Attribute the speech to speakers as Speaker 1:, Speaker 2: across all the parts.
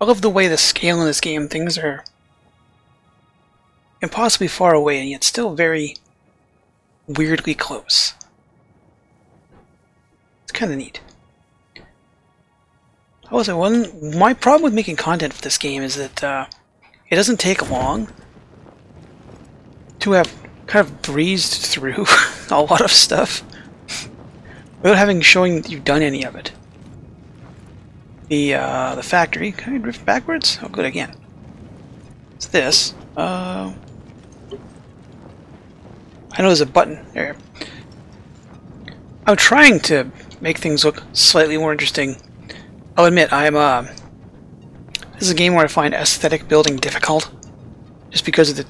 Speaker 1: I love the way the scale in this game, things are impossibly far away and yet still very weirdly close. It's kind of neat. Also, my problem with making content for this game is that it doesn't take long to have kind of breezed through a lot of stuff without showing that you've done any of it. The factory, can I drift backwards? Oh, good, again. It's this. I know there's a button there. I'm trying to make things look slightly more interesting. I'll admit, this is a game where I find aesthetic building difficult. Just because of the...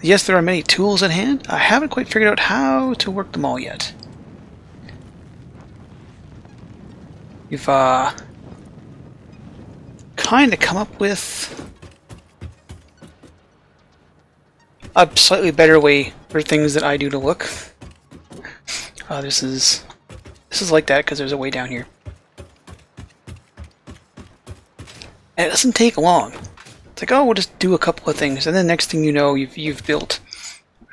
Speaker 1: Yes, there are many tools at hand. I haven't quite figured out how to work them all yet. You've, kind of come up with a slightly better way for things that I do to look. This is like that because there's a way down here. And it doesn't take long. It's like, oh, we'll just do a couple of things, and then the next thing you know, you've built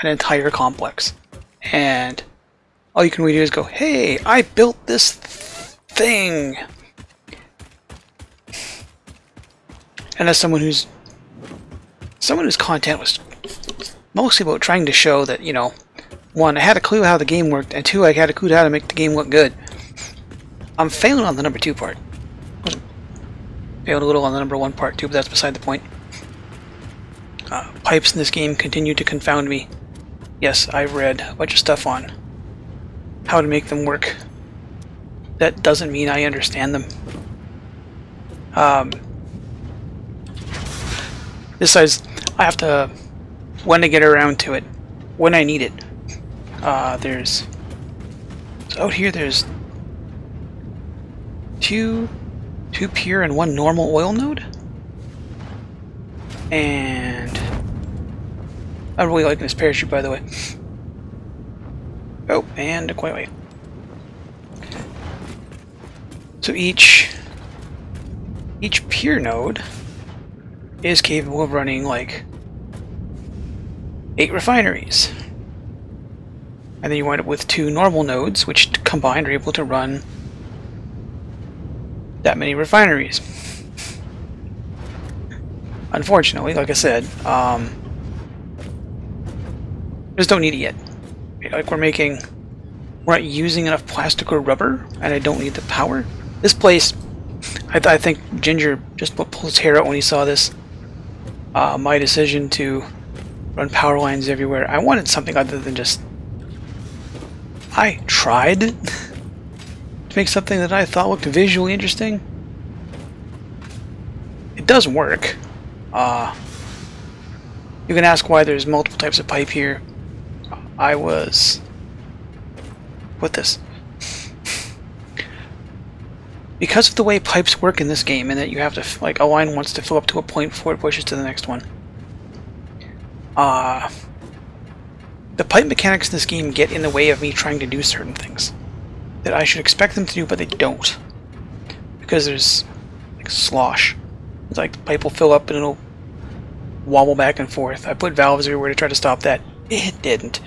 Speaker 1: an entire complex. And all you can really do is go, hey, I built this thing! And as someone whose content was mostly about trying to show that, you know, one, I had a clue how the game worked, and two, I had a clue how to make the game look good. I'm failing on the number 2 part. Failed a little on the number 1 part too, but that's beside the point. Pipes in this game continue to confound me. Yes, I've read a bunch of stuff on how to make them work. That doesn't mean I understand them. Besides, I have to, when I get around to it, when I need it. So out here there's two pure and 1 normal oil node. And I'm really liking this parachute, by the way. Oh, and a quiet way. So each pure node is capable of running like 8 refineries. And then you wind up with 2 normal nodes, which combined are able to run that many refineries. Unfortunately, like I said, just don't need it yet. Like we're not using enough plastic or rubber, and I don't need the power. This place, I think Ginger just pulled his hair out when he saw this. My decision to run power lines everywhere. I wanted something other than just... I tried to make something that I thought looked visually interesting. It does work. You can ask why there's multiple types of pipe here. What this? Because of the way pipes work in this game, and that you have to, like, a line wants to fill up to a point before it pushes to the next one. The pipe mechanics in this game get in the way of me trying to do certain things that I should expect them to do, but they don't. Because there's, like, slosh. It's like the pipe will fill up and it'll wobble back and forth. I put valves everywhere to try to stop that. It didn't.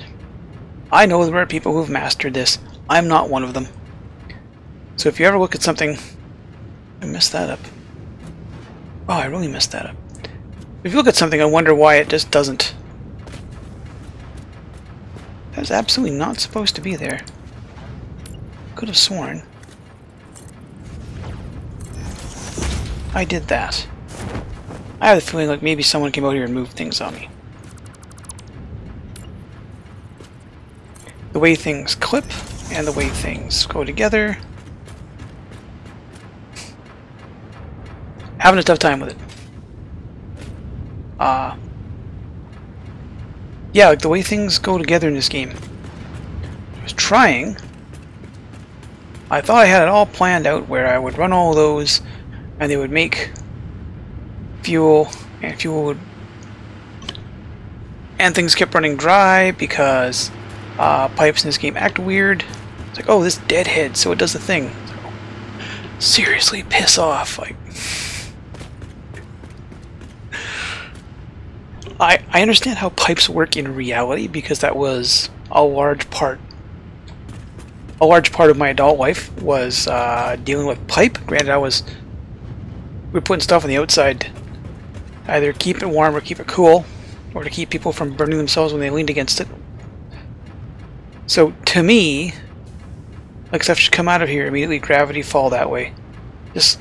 Speaker 1: I know there are people who have mastered this. I'm not one of them. So if you ever look at something... I messed that up. Oh, I really messed that up. If you look at something and wonder why it just doesn't... That's absolutely not supposed to be there. Could have sworn I did that. I have the feeling like maybe someone came out here and moved things on me. The way things clip and the way things go together. Having a tough time with it. Yeah, like the way things go together in this game. I was trying. I thought I had it all planned out where I would run all those and they would make fuel, and fuel would... And things kept running dry because pipes in this game act weird. It's like, oh, this deadhead, so it does the thing. So, seriously, piss off. Like, I understand how pipes work in reality because that was a large part. A large part of my adult life was dealing with pipe. Granted, we were putting stuff on the outside to either keep it warm or keep it cool, or to keep people from burning themselves when they leaned against it. So to me, like stuff should come out of here immediately, gravity fall that way. Just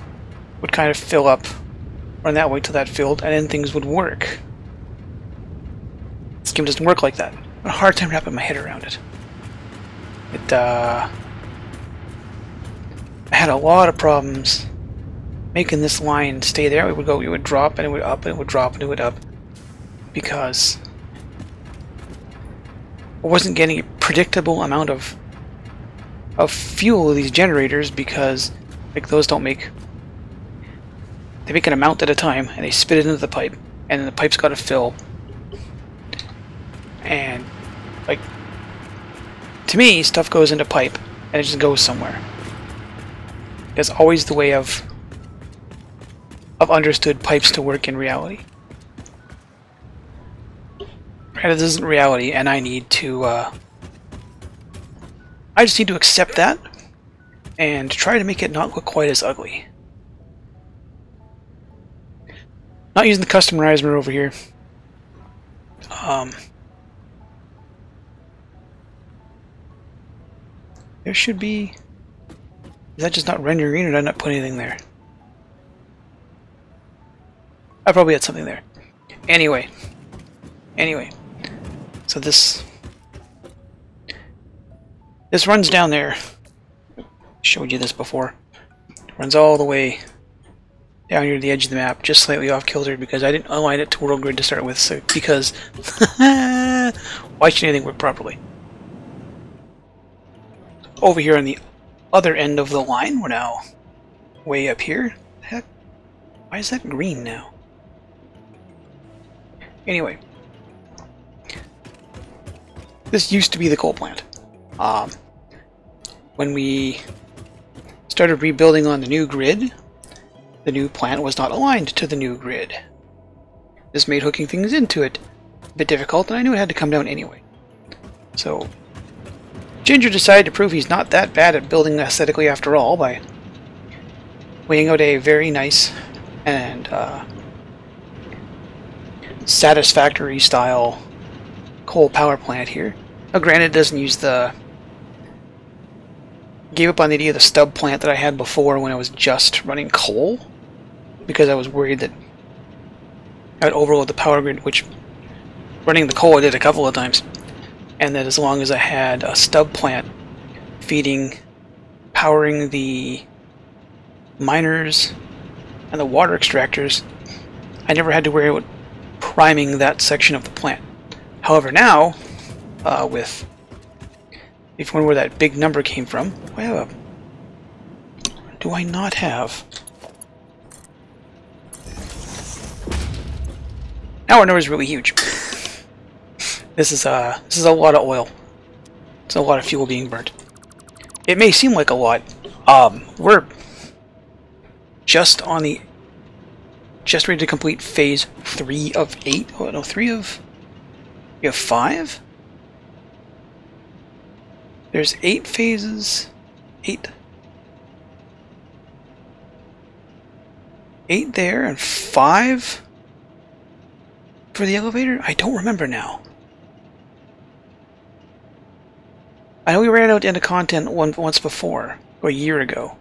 Speaker 1: would kind of fill up, run that way till that filled, and then things would work. This game doesn't work like that. I have a hard time wrapping my head around it. I had a lot of problems making this line stay there. It would drop, and it would up, and it would drop, and it would up, because I wasn't getting a predictable amount of fuel of these generators, because like those don't make. They make an amount at a time, and they spit it into the pipe, and then the pipe's got to fill. And like, to me, stuff goes into pipe, and it just goes somewhere. That's always the way I've understood pipes to work in reality. Right, this isn't reality, and I need to. I just need to accept that, and try to make it not look quite as ugly. Not using the customizer over here. There should be. Is that just not rendering, or did I not put anything there? I probably had something there. Anyway. So this runs down there. Showed you this before. It runs all the way down here to the edge of the map, just slightly off kilter because I didn't align it to world grid to start with. So because why should anything work properly? Over here on the other end of the line, we're now way up here. Heck, why is that green now? Anyway, this used to be the coal plant. When we started rebuilding on the new grid, the new plant was not aligned to the new grid. This made hooking things into it a bit difficult, and I knew it had to come down anyway. So Ginger decided to prove he's not that bad at building aesthetically after all by laying out a very nice and Satisfactory style coal power plant here. Now granted, it doesn't use the... Gave up on the idea of the stub plant that I had before when I was just running coal, because I was worried that I would overload the power grid, which running the coal I did a couple of times. And that as long as I had a stub plant powering the miners and the water extractors, I never had to worry about priming that section of the plant. However, now, if you wonder where that big number came from, do I not have? Now our number is really huge. This is a lot of oil. It's a lot of fuel being burnt. It may seem like a lot. We're just ready to complete phase 3 of 8. Oh no, 3 of. We have 5. There's 8 phases. 8 there and 5 for the elevator. I don't remember now. I know we ran out into content once before, or a year ago.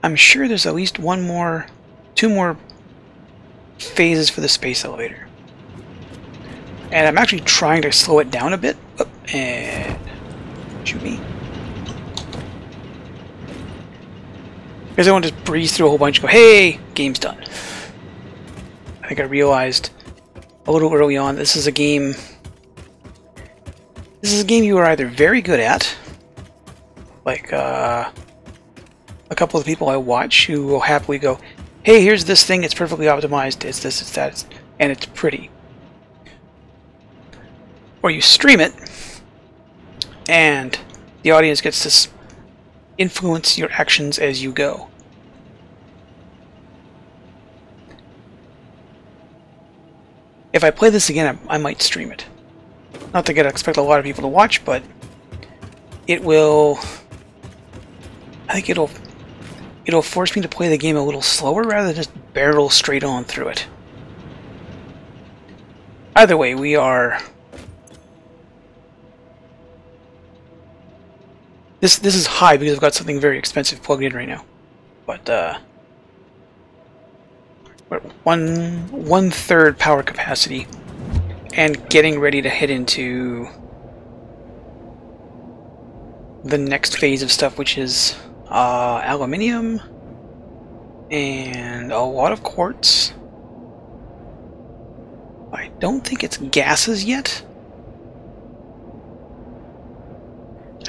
Speaker 1: I'm sure there's at least 2 more phases for the space elevator. And I'm actually trying to slow it down a bit. Oh, and shoot me. Because I want to just breeze through a whole bunch and go, hey, game's done. I think I realized a little early on this is a game you are either very good at, like a couple of the people I watch who will happily go, hey, here's this thing, it's perfectly optimized, it's this, it's that, and it's pretty. Or you stream it, and the audience gets to influence your actions as you go. if I play this again, I might stream it. Not that I expect a lot of people to watch, but it will. I think it'll force me to play the game a little slower rather than just barrel straight on through it. Either way, we are. This is high because I've got something very expensive plugged in right now. But we're at one third power capacity, and getting ready to head into the next phase of stuff, which is aluminium and a lot of quartz. I don't think it's gases yet.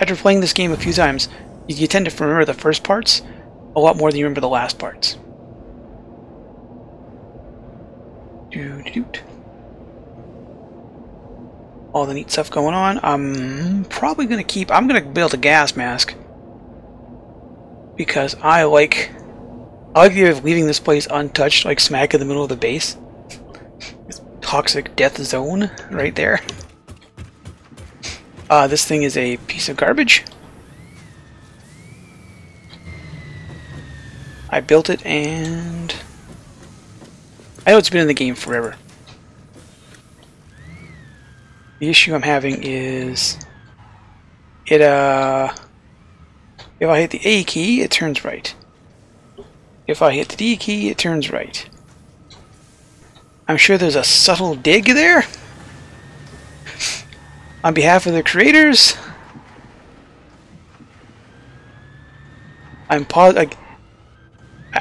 Speaker 1: After playing this game a few times, you tend to remember the first parts a lot more than you remember the last parts. All the neat stuff going on. I'm probably going to I'm going to build a gas mask. Because I like the idea of leaving this place untouched, like smack in the middle of the base. Toxic death zone right there. This thing is a piece of garbage. I built it, and I know it's been in the game forever. The issue I'm having is it if I hit the A key, it turns right. If I hit the D key, it turns right. I'm sure there's a subtle dig there. On behalf of the creators, I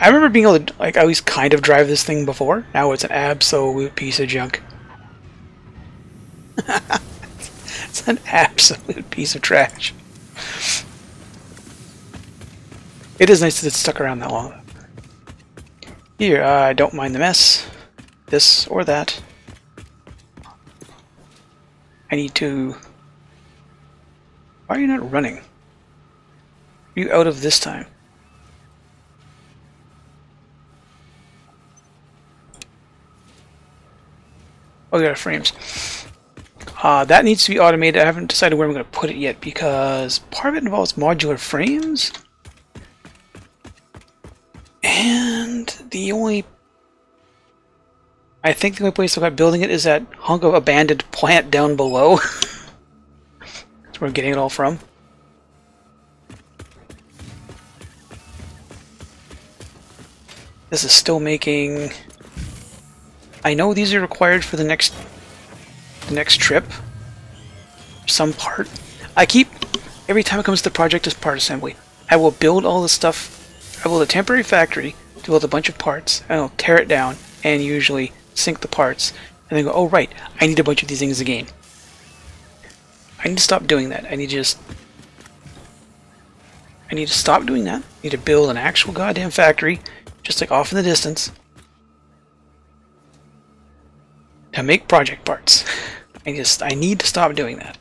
Speaker 1: remember being able to at least kind of drive this thing before. Now it's an absolute piece of junk. It's an absolute piece of trash. It is nice that it's stuck around that long. Here, I don't mind the mess. This or that. I need to... Why are you not running? Are you out of this time? Oh, yeah, frames. That needs to be automated. I haven't decided where I'm going to put it yet because part of it involves modular frames. And I think the only place I've got building it is that hunk of abandoned plant down below. That's where I'm getting it all from. This is still making... I know these are required for the next trip. Some part. Every time it comes to the project as part assembly, I will build all the stuff. I build a temporary factory to build a bunch of parts, and I'll tear it down and usually sync the parts, and then go, oh right, I need a bunch of these things again. I need to stop doing that. I need to stop doing that. I need to build an actual goddamn factory, just like off in the distance, to make project parts. I need to stop doing that.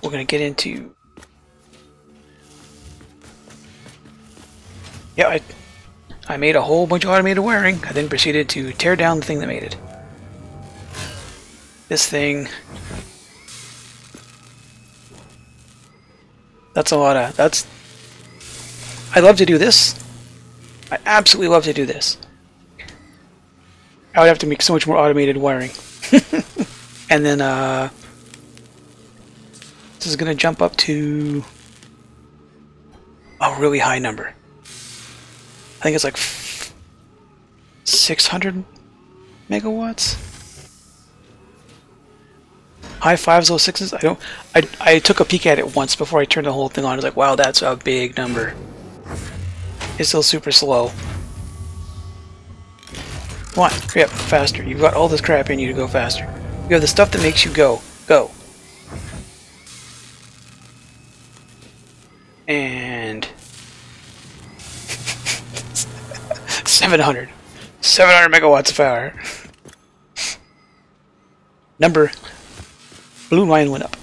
Speaker 1: We're gonna get into... Yeah, I made a whole bunch of automated wiring. I then proceeded to tear down the thing that made it. This thing... That's a lot of... I love to do this. I absolutely love to do this. I would have to make so much more automated wiring. And then, this is going to jump up to a really high number. I think it's like 600 megawatts? High fives, low sixes? I took a peek at it once before I turned the whole thing on. I was like, wow, that's a big number. It's still super slow. Come on, hurry up, faster. You've got all this crap in you to go faster. You have the stuff that makes you go. Go. And... 700 megawatts of power. Number... Blue line went up.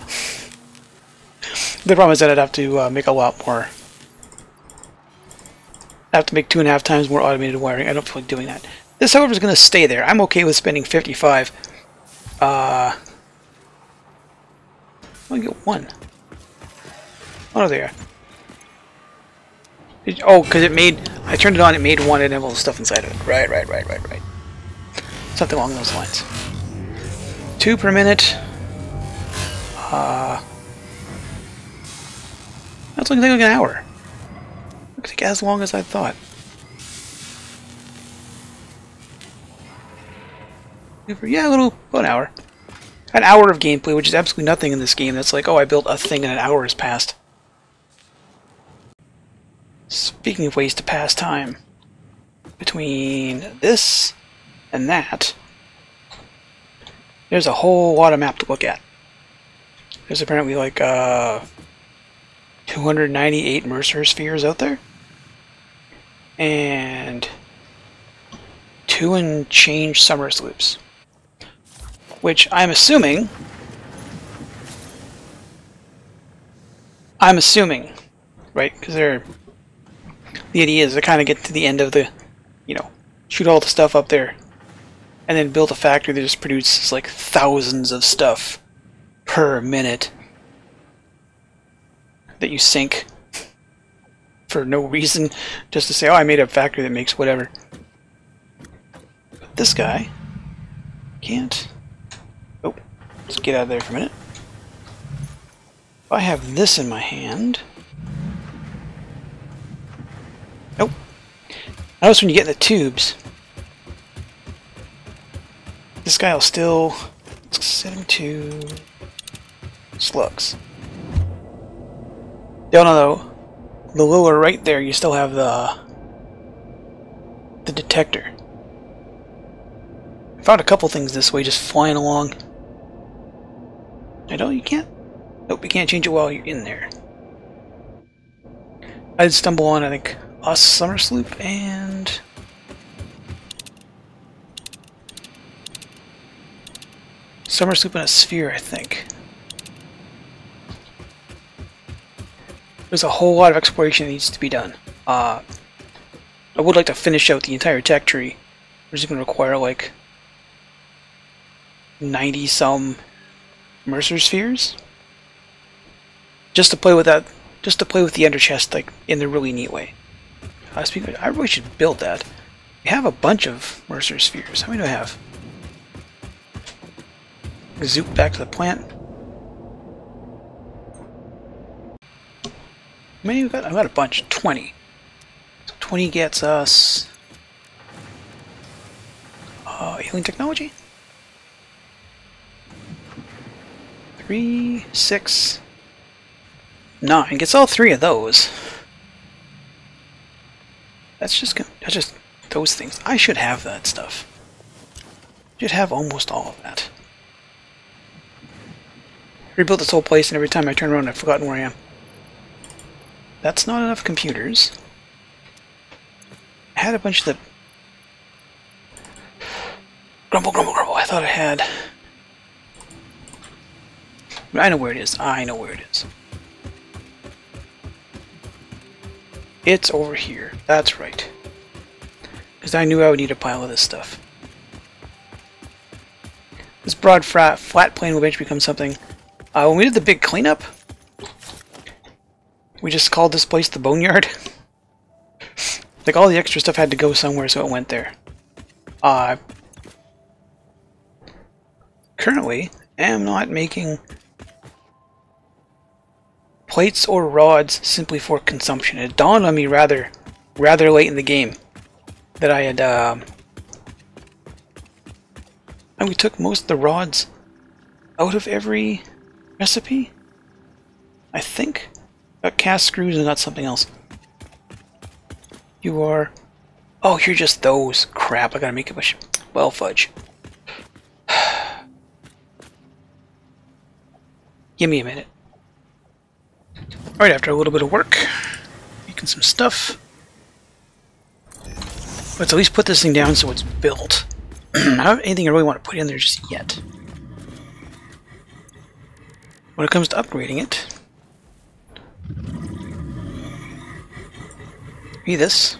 Speaker 1: The problem is that I'd have to make a lot more. I have to make 2.5 times more automated wiring. I don't feel like doing that. This, however, is going to stay there. I'm okay with spending 55. I only get one. Oh, no, there. Oh, because it made... I turned it on, it made one, and it had all the stuff inside of it. Right. Something along those lines. 2 per minute. That's only like an hour. Looks like as long as I thought. Yeah, about an hour. An hour of gameplay, which is absolutely nothing in this game. That's like, oh, I built a thing and an hour has passed. Speaking of ways to pass time, between this and that, there's a whole lot of map to look at. There's apparently like 298 Mercer spheres out there, and 2 and change summer sloops, which I'm assuming, right? Because the idea is to kind of get to the end of the, shoot all the stuff up there, and then build a factory that just produces like thousands of stuff per minute that you sink for no reason, just to say, oh, I made a factory that makes whatever. But this guy can't. Oh, let's get out of there for a minute. If I have this in my hand. Nope. Notice when you get in the tubes, this guy will still set him to slugs. Down on the lower right there, you still have the detector. I found a couple things this way, just flying along. I know you can't. Nope, you can't change it while you're in there. I did stumble on, I think, a summer sloop and summer sloop and a sphere, I think. There's a whole lot of exploration that needs to be done. I would like to finish out the entire tech tree, which is going to require like 90-some Mercer spheres, just to play with that, just to play with the ender chest like in the really neat way. Speaking of, I really should build that. We have a bunch of Mercer spheres. How many do I have? Zoop back to the plant. How many we got? I've got a bunch. 20. So 20 gets us alien technology. 3, 6, 9. Gets all 3 of those. That's just those things. I should have that stuff. Should have almost all of that. Rebuilt this whole place, and every time I turn around, I've forgotten where I am. That's not enough computers. I had a bunch of the... Grumble, grumble, grumble. I thought I had... I know where it is. I know where it is. It's over here. That's right. Because I knew I would need a pile of this stuff. This broad flat plane will eventually become something... when we did the big cleanup, we just called this place the Boneyard. Like, all the extra stuff had to go somewhere, so it went there. Currently, am not making plates or rods simply for consumption. It dawned on me rather late in the game that I had, and we took most of the rods out of every recipe, I think. Got cast screws and got something else. You are... Oh, you're just those. Crap, I gotta make a bunch. Well, fudge. Give me a minute. Alright, after a little bit of work, making some stuff. Let's at least put this thing down so it's built. I don't have anything I really want to put in there just yet. When it comes to upgrading it, be this.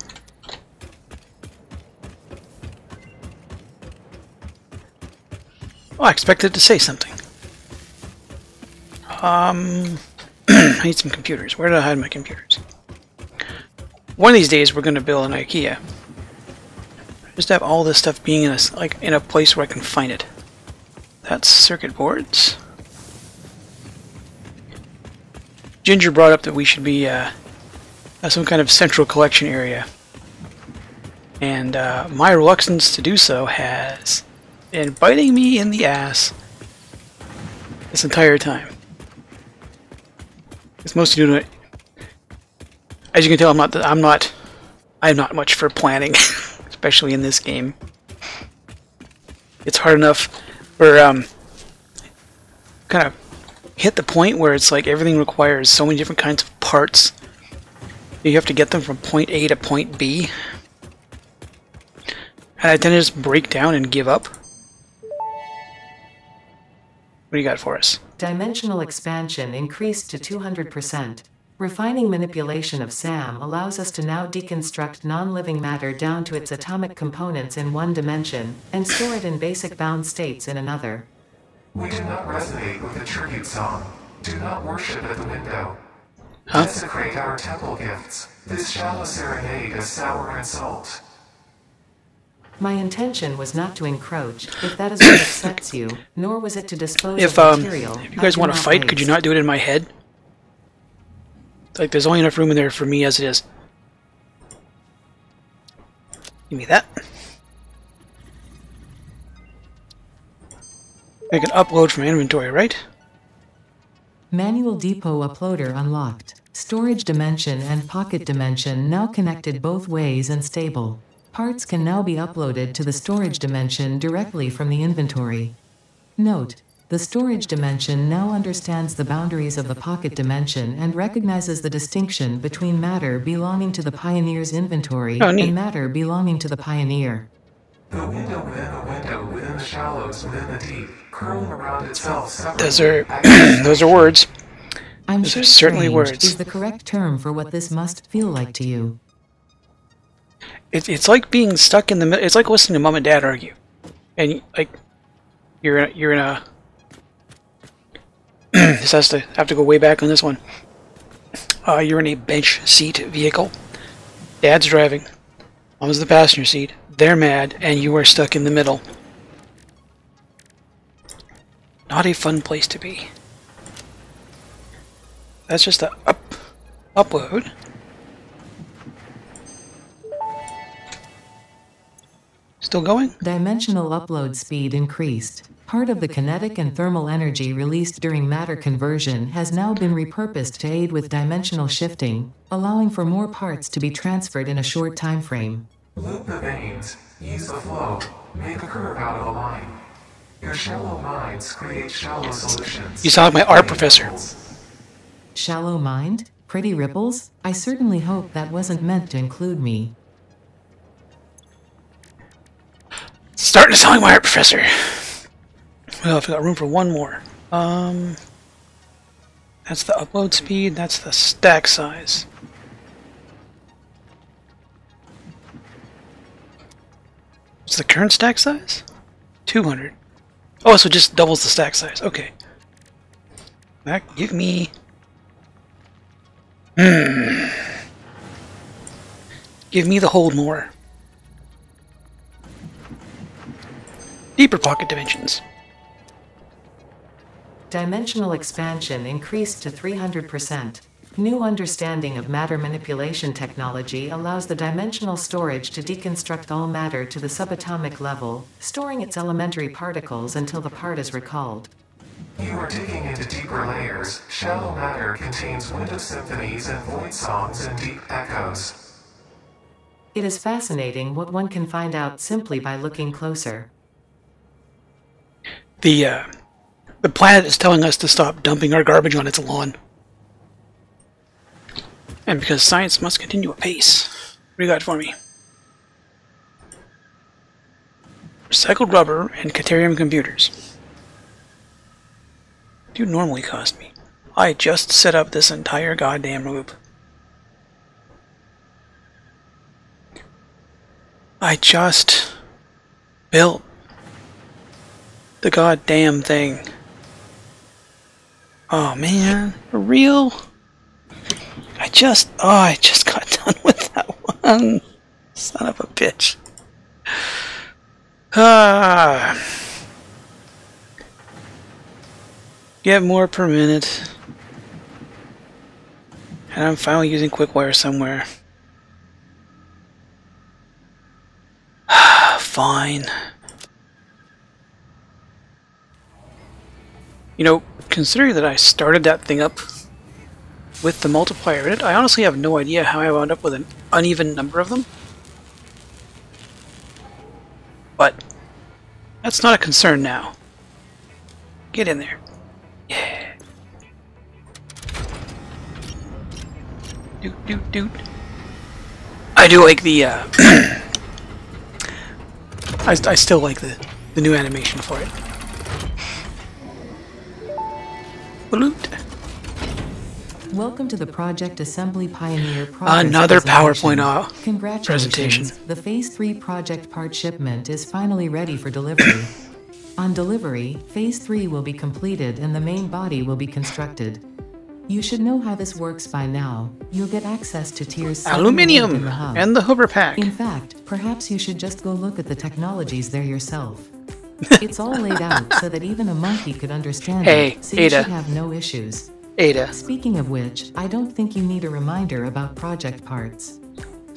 Speaker 1: Oh, I expected it to say something. I need some computers. Where did I hide my computers? One of these days we're going to build an IKEA. Just have all this stuff being in a, like, in a place where I can find it. That's circuit boards. Ginger brought up that we should be have some kind of central collection area. And my reluctance to do so has been biting me in the ass this entire time. It's mostly doing it. As you can tell, I'm not much for planning, especially in this game. It's hard enough for kind of hit the point where it's like everything requires so many different kinds of parts. You have to get them from point A to point B. And I tend to just break down and give up. What do you got for us?
Speaker 2: Dimensional expansion increased to 200%. Refining manipulation of SAM allows us to now deconstruct non-living matter down to its atomic components in one dimension, and store it in basic bound states in another.
Speaker 3: We do not resonate with the tribute song. Do not worship at the window.
Speaker 1: Huh?
Speaker 3: Desecrate our temple gifts. This shallow serenade is sour and salt.
Speaker 2: My intention was not to encroach, if that is what upsets you, nor was it to dispose of material.
Speaker 1: If you guys want to fight, could you not do it in my head? Like, there's only enough room in there for me as it is. Give me that. I can upload from inventory, right?
Speaker 2: Manual depot uploader unlocked. Storage dimension and pocket dimension now connected both ways and stable. Parts can now be uploaded to the storage dimension directly from the inventory. Note: the storage dimension now understands the boundaries of the pocket dimension and recognizes the distinction between matter belonging to the Pioneer's inventory and matter belonging to the Pioneer.
Speaker 3: The window within the window within the shallows within the deep, curling around itself separately.
Speaker 1: Those are words.
Speaker 2: I'm
Speaker 1: Those
Speaker 2: sure
Speaker 1: are certainly
Speaker 2: strange
Speaker 1: words.
Speaker 2: is the correct term for what this must feel like to you.
Speaker 1: It's like being stuck in the middle. It's like listening to mom and dad argue, and like you're in a. This have to go way back on this one. You're in a bench seat vehicle. Dad's driving. Mom's the passenger seat. They're mad, and you are stuck in the middle. Not a fun place to be. That's just the upload. Still going?
Speaker 2: Dimensional upload speed increased. Part of the kinetic and thermal energy released during matter conversion has now been repurposed to aid with dimensional shifting, allowing for more parts to be transferred in a short time frame.
Speaker 3: Loop the veins, use the flow, make a curve out of a line. Your shallow minds create shallow solutions.
Speaker 1: You sound like my art professor.
Speaker 2: Shallow mind? Pretty ripples? I certainly hope that wasn't meant to include me.
Speaker 1: Starting to sound like my art professor. Well, I've got room for one more. That's the upload speed, that's the stack size. What's the current stack size? 200. Oh, so it just doubles the stack size. Okay. That give me... Give me the hold more. Deeper pocket dimensions.
Speaker 2: Dimensional expansion increased to 300%. New understanding of matter manipulation technology allows the dimensional storage to deconstruct all matter to the subatomic level, storing its elementary particles until the part is recalled.
Speaker 3: You are digging into deeper layers. Shallow matter contains window symphonies and void songs and deep echoes.
Speaker 2: It is fascinating what one can find out simply by looking closer.
Speaker 1: The planet is telling us to stop dumping our garbage on its lawn. And because science must continue apace. What do you got for me? Recycled rubber and Caterium computers. What do you normally cost me? I just set up this entire goddamn loop. I just built the goddamn thing. Oh man, for real? I just got done with that one. Son of a bitch. Get more per minute. And I'm finally using Quickwire somewhere. Fine. You know, considering that I started that thing up with the multiplier in it, I honestly have no idea how I wound up with an uneven number of them. But that's not a concern now. Get in there. Yeah. Doot doot doot. I do like the I still like the new animation for it. Loot.
Speaker 2: Welcome to the Project Assembly Pioneer Progress
Speaker 1: Another
Speaker 2: presentation.
Speaker 1: PowerPoint
Speaker 2: Congratulations.
Speaker 1: presentation.
Speaker 2: The Phase 3 project part shipment is finally ready for delivery. On delivery, Phase 3 will be completed and the main body will be constructed. You should know how this works by now. You'll get access to tiers 7 and 8 in
Speaker 1: Aluminium
Speaker 2: the hub.
Speaker 1: and the Hoover pack.
Speaker 2: In fact, perhaps you should just go look at the technologies there yourself. It's all laid out so that even a monkey could understand it, so you
Speaker 1: Ada.
Speaker 2: should have no issues.
Speaker 1: Ada.
Speaker 2: Speaking of which, I don't think you need a reminder about project parts.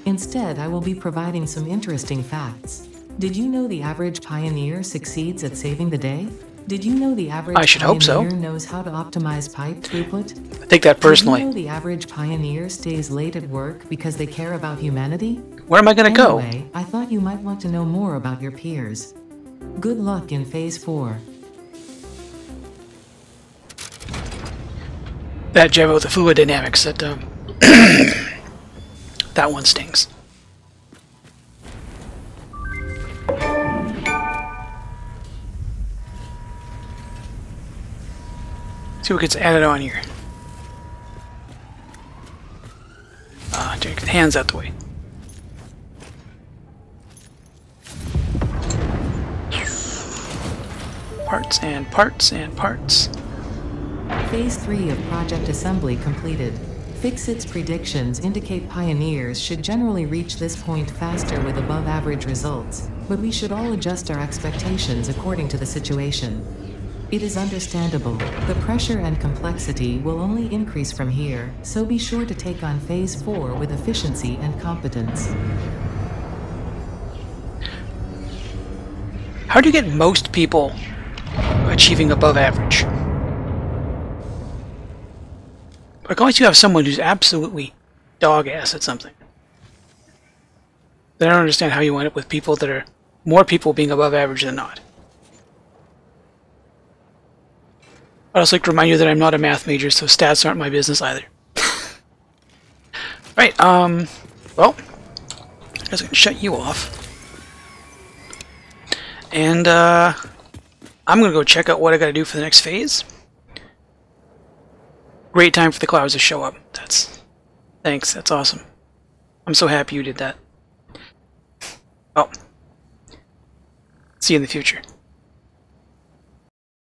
Speaker 2: Instead, I will be providing some interesting facts. Did you know the average pioneer succeeds at saving the day? Did you know the average
Speaker 1: I should hope so.
Speaker 2: pioneer knows how to optimize pipe throughput?
Speaker 1: I take that personally.
Speaker 2: Did you know the average pioneer stays late at work because they care about humanity?
Speaker 1: Where am I gonna go?
Speaker 2: Anyway, I thought you might want to know more about your peers. Good luck in Phase 4.
Speaker 1: That jab with the fluid dynamics, that that one stings. See what gets added on here. Take the hands out the way. Parts and parts and parts.
Speaker 2: Phase 3 of Project Assembly completed. Fixit's predictions indicate pioneers should generally reach this point faster with above-average results, but we should all adjust our expectations according to the situation. It is understandable. The pressure and complexity will only increase from here, so be sure to take on Phase 4 with efficiency and competence.
Speaker 1: How do you get most people achieving above average? Like, unless you have someone who's absolutely dog-ass at something. Then I don't understand how you wind up with people that are more people being above average than not. I'd also like to remind you that I'm not a math major, so stats aren't my business either. Right, well, I guess I can shut you off. And, I'm gonna go check out what I gotta do for the next phase. Great time for the clouds to show up. Thanks, that's awesome. I'm so happy you did that. Well, see you in the future.